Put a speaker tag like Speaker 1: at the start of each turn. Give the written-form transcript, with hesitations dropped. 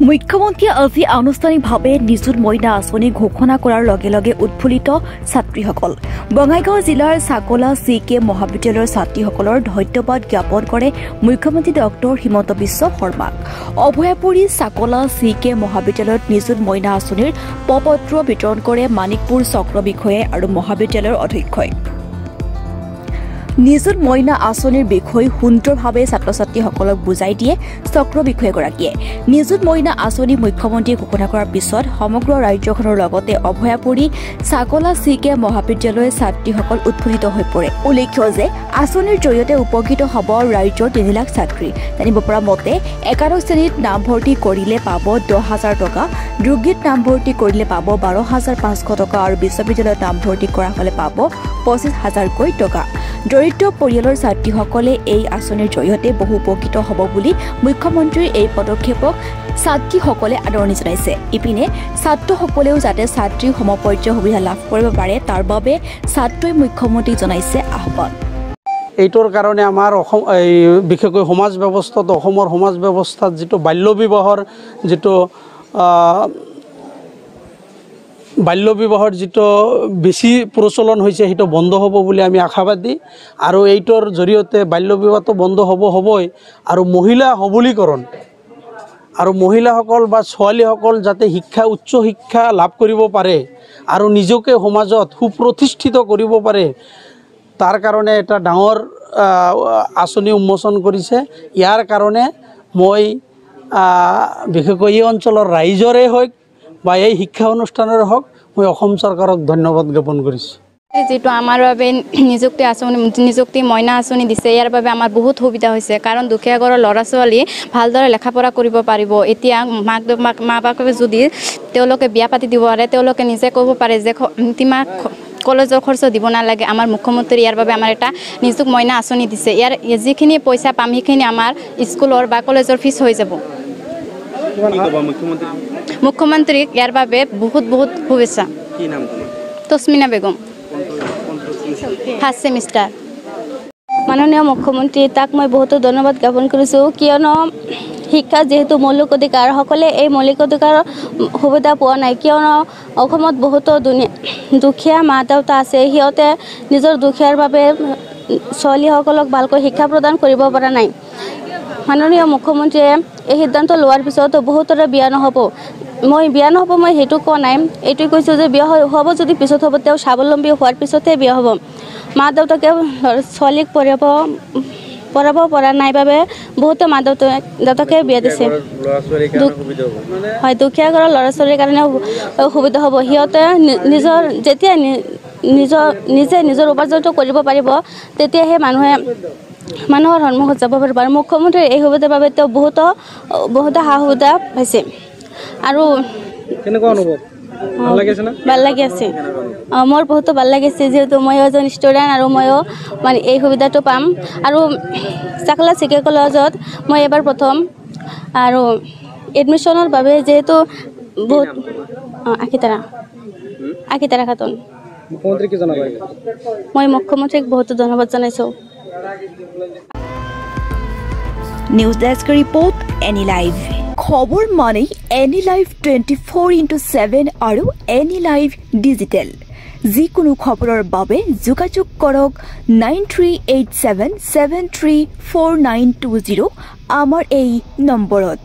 Speaker 1: মুখ্যমন্ত্ৰীয়ে আজি আনুষ্ঠানিকভাৱে নিযুত মইনা আঁচনি ঘোষণা কৰাৰ লগে লগে উৎফুল্লিত ছাত্ৰীসকল। বঙাইগাঁও জিলাৰ চাকলা CK মহাবিদ্যালয়ৰ ছাত্ৰীসকলৰ ধন্যবাদ জ্ঞাপন কৰে মুখ্যমন্ত্ৰী ডক্টৰ হিমন্ত বিশ্ব শৰ্মাক। অভয়াপুৰী চাকলা CK মহাবিদ্যালয়ত নিযুত মইনা আঁচনিৰ প্ৰপত্ৰ বিতৰণ কৰে মানিকপুৰ চক্ৰ বিষয়ে আৰু মহাবিদ্যালয়ৰ অধ্যক্ষই। নিযুত মইনা আঁচনিৰ বিষয় সুন্দৰভাৱে ছাত্ৰ ছাত্ৰীসকলক বুজাই দিয়ে চক্ৰ বিষয়াগৰাকীয়ে। নিযুত মইনা আঁচনি মুখ্যমন্ত্ৰীয়ে ঘোষণা কৰাৰ পিছত সমগ্ৰ ৰাজ্যখনৰ লগতে অভয়াপুৰী চাকলা CK মহাবিদ্যালয়ৰ ছাত্ৰীসকল উৎফুল্লিত হৈ পৰে। উল্লেখ্য যে আঁচনিৰ জৰিয়তে উপকৃত হ'ব ৰাজ্যৰ 3 লাখ ছাত্ৰী। জানিব পৰা মতে একাদশ শ্ৰেণীত নামভৰ্তি কৰিলে পাব 10,000 টকা, ডিগ্ৰীত নামভৰ্তি কৰিলে পাব 12,500 টকা আৰু বিশ্ববিদ্যালয়ত নামভৰ্তি কৰা হ'লে পাব 25,000কৈ টকা। দৰিদ্ৰ পৰিয়ালৰ ছাত্ৰীসকলে এই আঁচনিৰ জৰিয়তে বহু উপকৃত হ'ব বুলি মুখ্যমন্ত্ৰীৰ এই পদক্ষেপক ছাত্ৰীসকলে আদৰণি জনাইছে। ইপিনে ছাত্ৰসকলেও যাতে ছাত্ৰীৰ সমপৰ্যায়ৰ সুবিধা লাভ কৰিব পাৰে তাৰ বাবে ছাত্ৰই মুখ্যমন্ত্ৰীক জনাইছে আহ্বান।
Speaker 2: এইটোৰ কাৰণে আমাৰ অসম বিশেষকৈ সমাজ ব্যৱস্থাত অসমৰ সমাজ ব্যৱস্থাত যিটো বাল্য বিবাহৰ যিটো বেছি প্ৰচলন হৈছে সেইটো বন্ধ হ'ব বুলি আমি আশাবাদী। আৰু এইটোৰ জৰিয়তে বাল্য বিবাহটো বন্ধ হ'বই আৰু মহিলা সবলীকৰণ আৰু মহিলাসকল বা ছোৱালীসকল যাতে উচ্চ শিক্ষা লাভ কৰিব পাৰে আৰু নিজকে সমাজত সুপ্ৰতিষ্ঠিত কৰিব পাৰে তাৰ কাৰণে এটা ডাঙৰ আঁচনি উন্মোচন কৰিছে। ইয়াৰ কাৰণে মই বিশেষকৈ এই অঞ্চলৰ ৰাইজৰে হওক বা এই শিক্ষা অনুষ্ঠানৰে হওক মই অসম চৰকাৰক ধন্যবাদ জ্ঞাপন কৰিছোঁ।
Speaker 3: যেটো আমাৰ বাবে নিযুক্তি মইনা আঁচনি দিছে ইয়াৰ বাবে আমাৰ বহুত সুবিধা হৈছে, কাৰণ দুখীয়া ঘৰৰ ল'ৰা ছোৱালী ভালদৰে লেখাপঢ়া কৰিব পাৰিব। এতিয়া মা বাপে যদি তেওঁলোকে বিয়া পাতি দিব পাৰে তেওঁলোকে নিজে ক'ব পাৰে যে তিমাহ কলেজৰ খৰচ দিব নালাগে। আমাৰ মুখ্যমন্ত্ৰী ইয়াৰ বাবে আমাৰ এটা নিযুত মইনা আঁচনি দিছে। ইয়াৰ যিখিনি পইচা পাম সেইখিনি আমাৰ স্কুলৰ বা কলেজৰ ফিজ হৈ যাব। মুখ্যমন্ত্ৰীক ইয়াৰ বাবে বহুত বহুত শুভেচ্ছা। তছমিনা বেগম, ফাৰ্ষ্ট ছেমিষ্টাৰ। মাননীয় মুখ্যমন্ত্ৰী তাক মই বহুতো ধন্যবাদ জ্ঞাপন কৰিছোঁ, কিয়নো শিক্ষা যিহেতু মৌলিক অধিকাৰ, সকলে এই মৌলিক অধিকাৰৰ সুবিধা পোৱা নাই। কিয়নো অসমত বহুতো দুখীয়া মা দেউতা আছে, সিহঁতে নিজৰ দুখীয়াৰ বাবে ছোৱালীসকলক ভালকৈ শিক্ষা প্ৰদান কৰিব পৰা নাই। মাননীয় মুখ্যমন্ত্ৰীয়ে এই সিদ্ধান্ত লোৱাৰ পিছত বহুতৰে বিয়া নহ'ব। মই সেইটো কোৱা নাই, এইটোৱে কৈছোঁ যে বিয়া হ'ব যদি পিছত হ'ব, তেওঁ স্বাৱলম্বী হোৱাৰ পিছতহে বিয়া হ'ব। মা দেউতাকে ছোৱালীক পঢ়াব পৰা নাই বাবে বহুতো মা দেউতাকে বিয়া দিছে। হয়, দুখীয়া ঘৰৰ ল'ৰা ছোৱালীৰ কাৰণে সুবিধা হ'ব। সিহঁতে যেতিয়া নিজৰ উপাৰ্জনটো কৰিব পাৰিব তেতিয়াহে মানুহৰ সন্মুখত যাব পাৰিব। আৰু মুখ্যমন্ত্ৰীৰ এই সুবিধাৰ বাবে তেওঁ বহুতো সা সুবিধা পাইছে। আৰু ভাল লাগি আছে, মোৰ বহুতো ভাল লাগিছে, যিহেতু ময়ো এজন ষ্টুডেণ্ট আৰু ময়ো মানে এই সুবিধাটো পাম। আৰু চাকলা CK কলেজত মই এবাৰ প্ৰথম, আৰু এডমিশ্যনৰ বাবে যিহেতু বহুত আকিতাৰা খাতুন। মই মুখ্যমন্ত্ৰীক বহুতো ধন্যবাদ জনাইছোঁ।
Speaker 1: News desk report any live. খবৰ মানে এনি লাইভ 24/7 আৰু এনি লাইভ ডিজিটেল। যিকোনো খবৰৰ বাবে যোগাযোগ কৰক 9387734920 আমাৰ এই নম্বৰত।